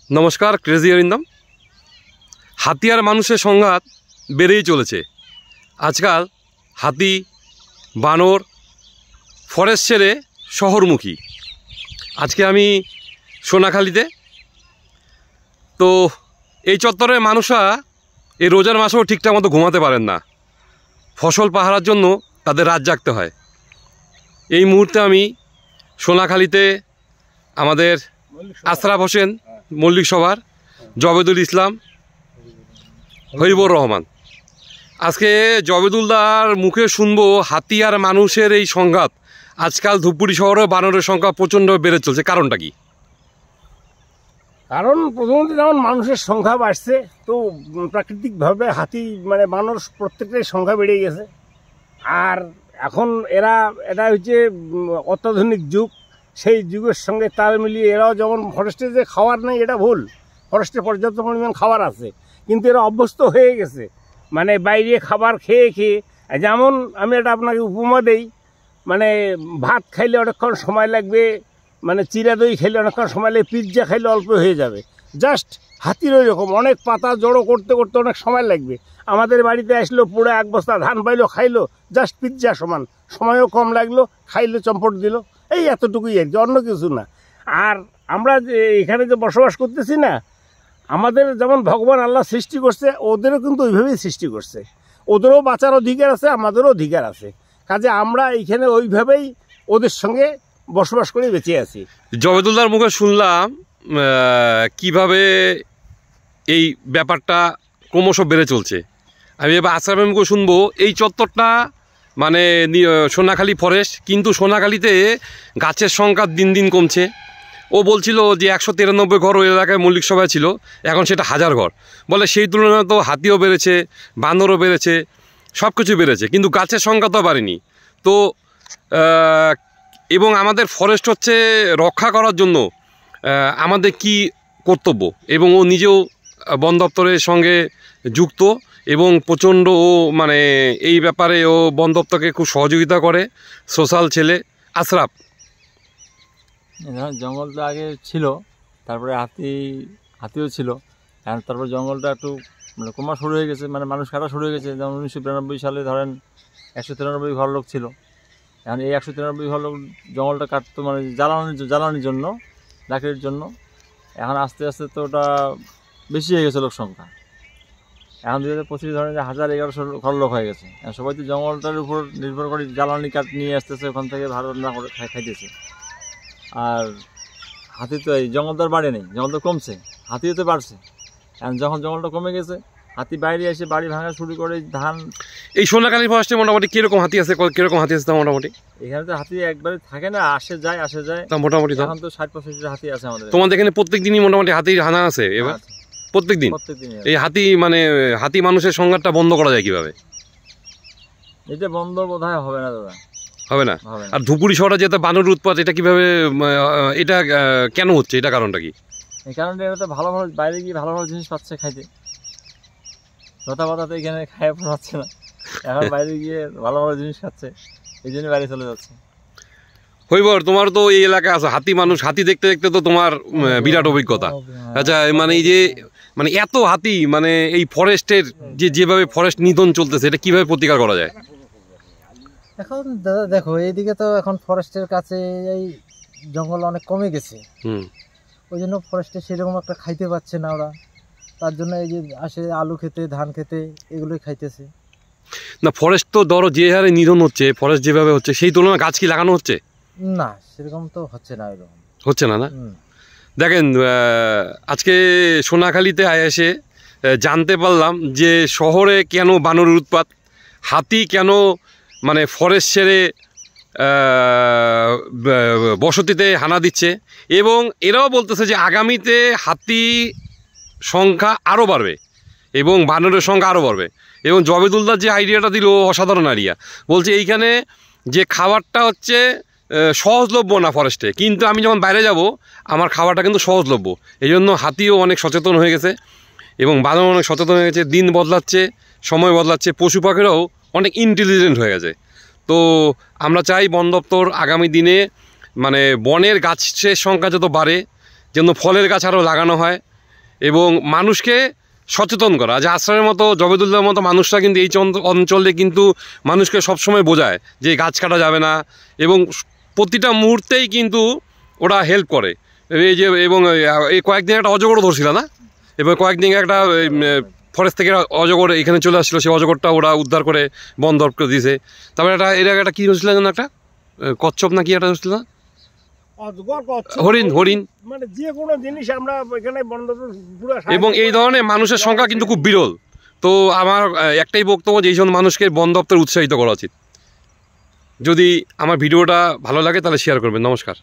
নমস্কার, ক্রেজি অরিন্দম। হাতি আর মানুষের সংঘাত বেড়েই চলেছে। আজকাল হাতি, বানর ফরেস্ট ছেড়ে শহরমুখী। আজকে আমি সোনাখালীতে, তো এই চত্বরে মানুষরা এই রোজার মাসেও ঠিকঠাক মতো ঘুমাতে পারেন না। ফসল পাহারার জন্য তাদের রাত জাগতে হয়। এই মুহূর্তে আমি সোনাখালীতে আমাদের আশরাফ হোসেন মল্লিক সভার, জবেদুল ইসলাম, হরিবর রহমান। আজকে জবেদুলদার মুখে শুনবো হাতি আর মানুষের এই সংঘাত। আজকাল ধূপগুড়ি শহরে বানরের সংখ্যা প্রচণ্ড বেড়ে চলছে, কারণটা কি? কারণ প্রথমত যেমন মানুষের সংখ্যা বাড়ছে, তো প্রাকৃতিকভাবে হাতি বানর প্রত্যেকটাই সংখ্যা বেড়ে গেছে। আর এখন এটা হচ্ছে অত্যাধুনিক যুগ, সেই যুগের সঙ্গে তাল মিলিয়ে এরাও যেমন ফরেস্টে যে খাবার নেই এটা ভুল, ফরেস্টে পর্যাপ্ত পরিমাণ খাবার আছে, কিন্তু এরা অভ্যস্ত হয়ে গেছে বাইরে খাবার খেয়ে খেয়ে। যেমন আমি এটা আপনাকে উপমা দেই, ভাত খাইলে অনেকক্ষণ সময় লাগবে, চিরা দই খাইলে অনেকক্ষণ সময় লাগবে, পিৎজা খাইলে অল্প হয়ে যাবে। জাস্ট হাতির ওই রকম অনেক পাতা জড়ো করতে করতে অনেক সময় লাগবে। আমাদের বাড়িতে আসলো, পুরো এক বস্তা ধান পাইলো, খাইলো, জাস্ট পিৎজা সমান, সময়ও কম লাগলো, খাইলো, চম্পট দিল, এই এতটুকুই আর কি, অন্য কিছু না। আর আমরা যে এখানে যে বসবাস করতেছি না, আমাদের যেমন ভগবান আল্লাহ সৃষ্টি করছে, ওদেরও কিন্তু ওইভাবেই সৃষ্টি করছে। ওদেরও বাঁচার অধিকার আছে, আমাদেরও অধিকার আছে। কাজে আমরা এইখানে ওইভাবেই ওদের সঙ্গে বসবাস করে বেঁচে আছি। জবেদুলদার মুখে শুনলাম কিভাবে এই ব্যাপারটা ক্রমশ বেড়ে চলছে। আমি এবার আশরাফের মুখে শুনবো এই চত্বরটা সোনাখালী ফরেস্ট, কিন্তু সোনাখালীতে গাছের সংখ্যা দিন দিন কমছে। ও বলছিল যে 193 ঘর ওই এলাকায় মল্লিক সভায় ছিল, এখন সেটা 1000 ঘর। বলে সেই তুলনায় তো হাতিও বেড়েছে, বানরও বেড়েছে, সব কিছু বেড়েছে, কিন্তু গাছের সংখ্যা তো বাড়েনি। তো এবং আমাদের ফরেস্ট হচ্ছে রক্ষা করার জন্য আমাদের কি কর্তব্য, এবং ও নিজেও বন দপ্তরের সঙ্গে যুক্ত এবং প্রচণ্ড ও এই ব্যাপারে ও বন দপ্তরকে খুব সহযোগিতা করে। সোশ্যাল ছেলে আশরাফ। জঙ্গলটা আগে ছিল, তারপরে হাতিও ছিল, তারপর জঙ্গলটা একটু কমা শুরু হয়ে গেছে, মানুষ কাটা শুরু হয়ে গেছে। যেমন 1992 সালে ধরেন 193 ঘর লোক ছিল। এখন এই 193 ঘর লোক জঙ্গলটা কাটতো জ্বালানির জন্য, লাকড়ির জন্য। এখন আস্তে আস্তে তো ওটা বেশি হয়ে গেছে লোক সংখ্যা। এখন 2025 ধরেন 1000-1100 ঘর লোক হয়ে গেছে। সবাই তো জঙ্গলটার উপর নির্ভর করে জ্বালানি কাঠ নিয়ে আসতেছে, ওখান থেকে ভালো রান্না করে খাইতেছে। আর হাতি তো এই জঙ্গল তো আর বাড়ে নেই, জঙ্গল তো কমছে, হাতিও তো বাড়ছে। এখন যখন জঙ্গলটা কমে গেছে, হাতি বাইরে এসে বাড়ি ভাঙা শুরু করে। ধান এই সোনাখালী ফরেস্টে মোটামুটি কিরকম হাতি আছে, কিরকম হাতি আছে? মোটামুটি এখানে তো হাতি একবারে থাকে না, আসে যায়। মোটামুটি এখন তো 60-65 হাতি আছে আমাদের। তোমাদের এখানে প্রত্যেক দিনই মোটামুটি হাতির হানা আছে? এবার প্রত্যেক দিন এই হাতি মানুষের সংঘাতটা বন্ধ করা যায় কিভাবে? এটা বন্ধ বোধহয় হবে না দাদা, হবে না। আর ধূপগুড়ি শহরে যেটা বানর উৎপাত, এটা কিভাবে, এটা কেন হচ্ছে, এটা কারণটা কি? এই কারণটা এটা তো ভালো বাইরে গিয়ে ভালো জিনিস পাচ্ছে খাইতে, লতা পাতা তো এখানে খাইয়ে পাচ্ছে না, এখন বাইরে গিয়ে ভালো জিনিস খাচ্ছে, এই জন্য বাইরে চলে যাচ্ছে। হইবর, তোমার তো এই এলাকায় আছে হাতি দেখতে দেখতে তো তোমার বিরাট অভিজ্ঞতা। আচ্ছা, এই যে এত হাতি, এই ফরেস্টের যেভাবে ফরেস্ট নিধন চলতেছে, এটা কিভাবে প্রতিকার করা যায়? এখন দাদা দেখো, এইদিকে তো এখন ফরেস্টের কাছে এই জঙ্গল অনেক কমে গেছে, ওই জন্য ফরেস্টে সেরকম একটা খাইতে পাচ্ছে না ওরা। তার জন্য এই যে আসে আলু খেতে, ধান খেতে, এগুলোই খাইতেছে। না, ফরেস্ট তো ধরো যে হারে নিধন হচ্ছে, ফরেস্ট যেভাবে হচ্ছে, সেই তুলনায় গাছ কি লাগানো হচ্ছে? না, সেরকম তো হচ্ছে না, এরকম হচ্ছে না। দেখেন, আজকে সোনাখালীতে এসে জানতে পারলাম যে শহরে কেন বানরের উৎপাত, হাতি কেন ফরেস্ট ছেড়ে বসতিতে হানা দিচ্ছে, এবং এরাও বলতেছে যে আগামীতে হাতি সংখ্যা আরও বাড়বে এবং বানরের সংখ্যা আরও বাড়বে। এবং জবেদুলদার যে আইডিয়াটা দিল, অসাধারণ আইডিয়া। বলছে এইখানে যে খাবারটা হচ্ছে সহজলভ্য না ফরেস্টে, কিন্তু আমি যখন বাইরে যাব আমার খাবারটা কিন্তু সহজলভ্য। এই জন্য হাতিও অনেক সচেতন হয়ে গেছে এবং বানর অনেক সচেতন হয়ে গেছে। দিন বদলাচ্ছে, সময় বদলাচ্ছে, পশু পাখিরাও অনেক ইন্টেলিজেন্ট হয়ে গেছে। তো আমরা চাই বন দপ্তর আগামী দিনে বনের গাছের সংখ্যা যত বাড়ে, যেন ফলের গাছ আরও লাগানো হয় এবং মানুষকে সচেতন করা। যে আশ্রয়ের মতো জবেদুল্লাহর মতো মানুষরা কিন্তু এই অঞ্চলে কিন্তু মানুষকে সবসময় বোঝায় যে গাছ কাটা যাবে না, এবং প্রতিটা মুহূর্তেই কিন্তু ওরা হেল্প করে। এই যে এবং এই কয়েকদিন একটা অজগরও ধরছিল না, এবার কয়েকদিন একটা ফরেস্ট থেকে অজগর এখানে চলে আসছিলো, সেই অজগরটা ওরা উদ্ধার করে বন দপ্তর দিয়েছে। তারপরে একটা কী হচ্ছিল যেন একটা কচ্ছপ না কি একটা হচ্ছিল না, হরিণ হরিণ, মানে যে কোনো জিনিস আমরা এখানে বন দপ্তর পুরো। এবং এই ধরনের মানুষের সংখ্যা কিন্তু খুব বিরল। তো আমার একটাই বক্তব্য যে এইসব মানুষকে বন দপ্তর উৎসাহিত করা উচিত। যদি আমার ভিডিওটা ভালো লাগে তাহলে শেয়ার করবেন। নমস্কার।